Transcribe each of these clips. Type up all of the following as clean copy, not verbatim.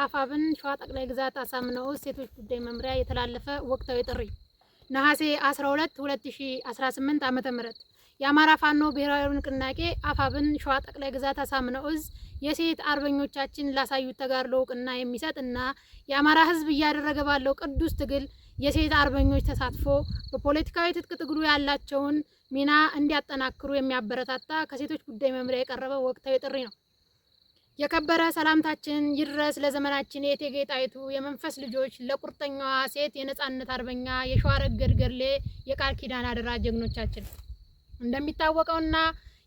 በአፋብን ሸዋ ጠቅላይ ግዛት አሳምነው ሴቶች ጉዳይ መምሪያ የተላለፈ ወቅታዊ ጥሪ ነሐሴ 12 2018 ዓ.ም የአማራ ፋኖ ብሔራዊ ንቅናቄ አፋብን ሸዋ ጠቅላይ ግዛት አሳምነው የሴት አርበኞቻችን ላሳዩት ተጋድሎ እውቅና የሚሰጥና የአማራ ሕዝብ እያደረገ ባለው ቅዱስ ትግል የሴት አርበኞች ተሳትፎ በፖለቲካዊ ትጥቅ ትግሉ ያላቸውን ሚና እንዲያጠናክሩ የሚያበረታታ ከሴቶች ጉዳይ መምሪያ የቀረበ ወቅታዊ ጥሪ ነው። የከበረ ሰላምታችን ይድረስ ለዘመናችን የእቴጌ ጣይቱ የመንፈስ ልጆች ለቁርጠኛዋ ሴት የነጻነት አርበኛ የሸዋረገድ ገድሌ የቃል ኪዳን አደራ ጀግኖቻችን። እንደሚታወቀውና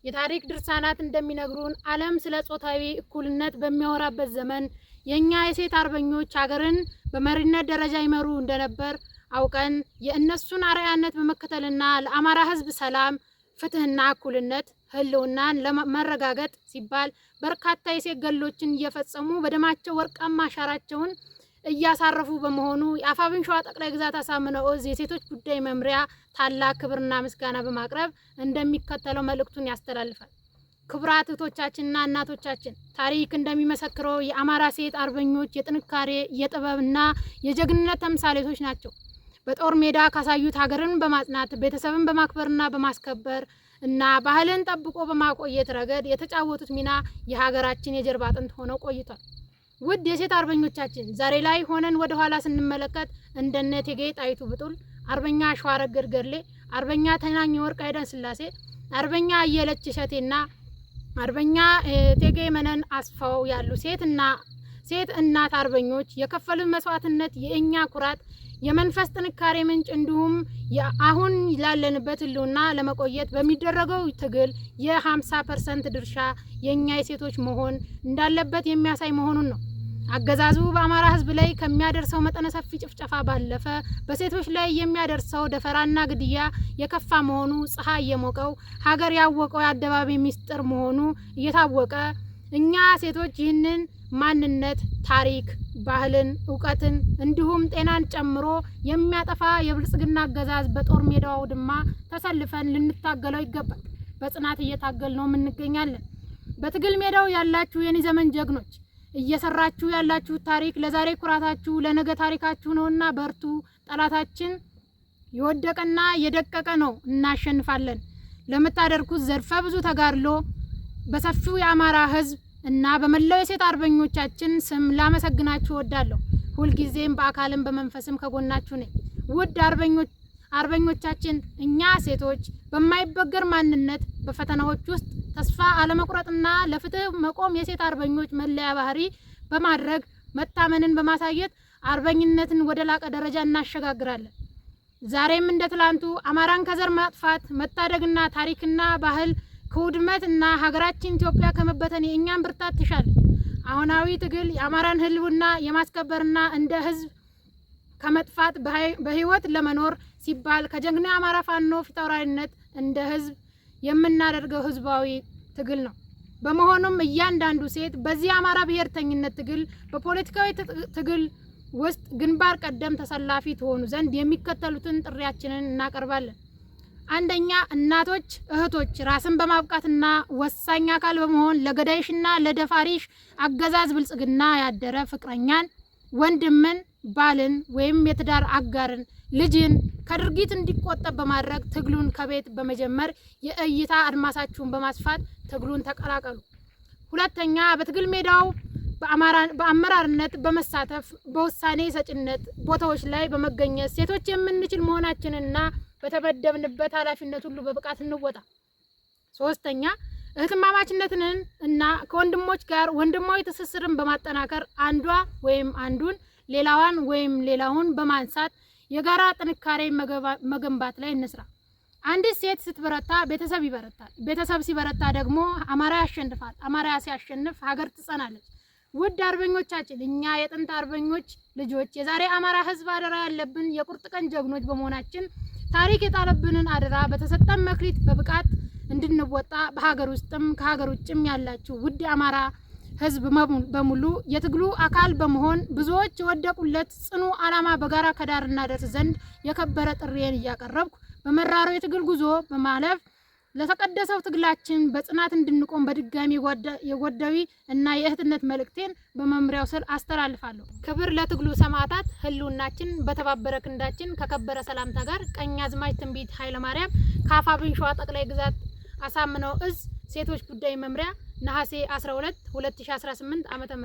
የታሪክ ድርሳናት እንደሚነግሩን ዓለም ስለ ጾታዊ እኩልነት በሚያወራበት ዘመን የኛ የሴት አርበኞች ሀገርን በመሪነት ደረጃ ይመሩ እንደነበር አውቀን የእነሱን አርአያነት በመከተልና ለአማራ ሕዝብ ሰላም፣ ፍትህና እኩልነት ህልውናን ለማረጋገጥ ሲባል በርካታ የሴት ገድሎችን እየፈጸሙ በደማቸው ወርቃማ አሻራቸውን እያሳረፉ በመሆኑ የአፋብን ሸዋ ጠቅላይ ግዛት አሳምነው የሴቶች ጉዳይ መምሪያ ታላቅ ክብርና ምስጋና በማቅረብ እንደሚከተለው መልእክቱን ያስተላልፋል። ክቡራት እህቶቻችንና እናቶቻችን፣ ታሪክ እንደሚመሰክረው የአማራ ሴት አርበኞች የጥንካሬ የጥበብና የጀግንነት ተምሳሌቶች ናቸው። በጦር ሜዳ ካሳዩት ሀገርን በማጽናት ቤተሰብን በማክበርና በማስከበር እና ባህልን ጠብቆ በማቆየት ረገድ የተጫወቱት ሚና የሀገራችን የጀርባ አጥንት ሆኖ ቆይቷል። ውድ የሴት አርበኞቻችን፣ ዛሬ ላይ ሆነን ወደ ኋላ ስንመለከት እንደነ እቴጌ ጣይቱ ብጡል፣ አርበኛ ሸዋረገድ ገድሌ፣ አርበኛ ተናኝ ወርቅ አይደን ስላሴ፣ አርበኛ አየለች እሸቴና አርበኛ እቴጌ መነን አስፋው ያሉ ሴት እናት አርበኞች የከፈሉት መስዋዕትነት የእኛ ኩራት፣ የመንፈስ ጥንካሬ ምንጭ እንዲሁም አሁን ላለንበት ህልውና ለመቆየት በሚደረገው ትግል የ50% ድርሻ የኛ የሴቶች መሆን እንዳለበት የሚያሳይ መሆኑን ነው። አገዛዙ በአማራ ህዝብ ላይ ከሚያደርሰው መጠነ ሰፊ ጭፍጨፋ ባለፈ በሴቶች ላይ የሚያደርሰው ደፈራና ግድያ የከፋ መሆኑ ፀሐይ የሞቀው ሀገር ያወቀው የአደባባይ ሚስጥር መሆኑ እየታወቀ እኛ ሴቶች ይህንን ማንነት፣ ታሪክ፣ ባህልን፣ እውቀትን እንዲሁም ጤናን ጨምሮ የሚያጠፋ የብልጽግና አገዛዝ በጦር ሜዳው ድማ ተሰልፈን ልንታገለው ይገባል። በጽናት እየታገልነው እንገኛለን። በትግል ሜዳው ያላችሁ የኔ ዘመን ጀግኖች፣ እየሰራችሁ ያላችሁ ታሪክ ለዛሬ ኩራታችሁ ለነገ ታሪካችሁ ነውና በርቱ። ጠላታችን የወደቀና የደቀቀ ነው፣ እናሸንፋለን። ለምታደርጉት ዘርፈ ብዙ ተጋድሎ በሰፊው የአማራ ህዝብ እና በመላው የሴት አርበኞቻችን ስም ላመሰግናችሁ እወዳለሁ። ሁልጊዜም በአካልም በመንፈስም ከጎናችሁ ነኝ። ውድ አርበኞቻችን፣ እኛ ሴቶች በማይበገር ማንነት በፈተናዎች ውስጥ ተስፋ አለመቁረጥና ለፍትህ መቆም የሴት አርበኞች መለያ ባህሪ በማድረግ መታመንን በማሳየት አርበኝነትን ወደ ላቀ ደረጃ እናሸጋግራለን። ዛሬም እንደ ትላንቱ አማራን ከዘር ማጥፋት መታደግና ታሪክና ባህል ከውድመትና ሀገራችን ኢትዮጵያ ከመበተን የእኛን ብርታት ትሻለች። አሁናዊ ትግል የአማራን ህልውና የማስከበርና እንደ ህዝብ ከመጥፋት በህይወት ለመኖር ሲባል ከጀግና አማራ ፋኖ ፊታውራሪነት እንደ ህዝብ የምናደርገው ህዝባዊ ትግል ነው። በመሆኑም እያንዳንዱ ሴት በዚህ አማራ ብሔርተኝነት ትግል በፖለቲካዊ ትግል ውስጥ ግንባር ቀደም ተሰላፊ ትሆኑ ዘንድ የሚከተሉትን ጥሪያችንን እናቀርባለን። አንደኛ፣ እናቶች፣ እህቶች ራስን በማብቃትና ወሳኝ አካል በመሆን ለገዳይሽና ለደፋሪሽ አገዛዝ ብልጽግና ያደረ ፍቅረኛን፣ ወንድምን፣ ባልን ወይም የትዳር አጋርን፣ ልጅን ከድርጊት እንዲቆጠብ በማድረግ ትግሉን ከቤት በመጀመር የእይታ አድማሳችሁን በማስፋት ትግሉን ተቀላቀሉ። ሁለተኛ፣ በትግል ሜዳው በአመራርነት በመሳተፍ በውሳኔ ሰጭነት ቦታዎች ላይ በመገኘት ሴቶች የምንችል መሆናችንና በተበደብንበት ኃላፊነት ሁሉ በብቃት እንወጣ። ሶስተኛ፣ እህትማማችነትን እና ከወንድሞች ጋር ወንድማዊ ትስስርን በማጠናከር አንዷ ወይም አንዱን ሌላዋን ወይም ሌላውን በማንሳት የጋራ ጥንካሬ መገንባት ላይ እንስራ። አንዲት ሴት ስትበረታ ቤተሰብ ይበረታል። ቤተሰብ ሲበረታ ደግሞ አማራ ያሸንፋል። አማራ ሲያሸንፍ ሀገር ትጸናለች። ውድ አርበኞቻችን፣ እኛ የጥንት አርበኞች ልጆች የዛሬ አማራ ህዝብ አደራ ያለብን የቁርጥ ቀን ጀግኖች በመሆናችን ታሪክ የጣለብንን አደራ በተሰጠን መክሊት በብቃት እንድንወጣ በሀገር ውስጥም ከሀገር ውጭም ያላችሁ ውድ አማራ ህዝብ በሙሉ የትግሉ አካል በመሆን ብዙዎች የወደቁለት ጽኑ ዓላማ በጋራ ከዳር እናደርስ ዘንድ የከበረ ጥሪዬን እያቀረብኩ በመራሩ የትግል ጉዞ በማለፍ ለተቀደሰው ትግላችን በጽናት እንድንቆም በድጋሚ የጓዳዊ እና የእህትነት መልእክቴን በመምሪያው ስር አስተላልፋለሁ። ክብር ለትግሉ ሰማዕታት። ህልውናችን በተባበረ ክንዳችን። ከከበረ ሰላምታ ጋር ቀኛዝማች ትንቢት ኃይለማርያም ከአፋብኃ ሸዋ ጠቅላይ ግዛት አሳምነው እዝ ሴቶች ጉዳይ መምሪያ ነሐሴ 12 2018 ዓ.ም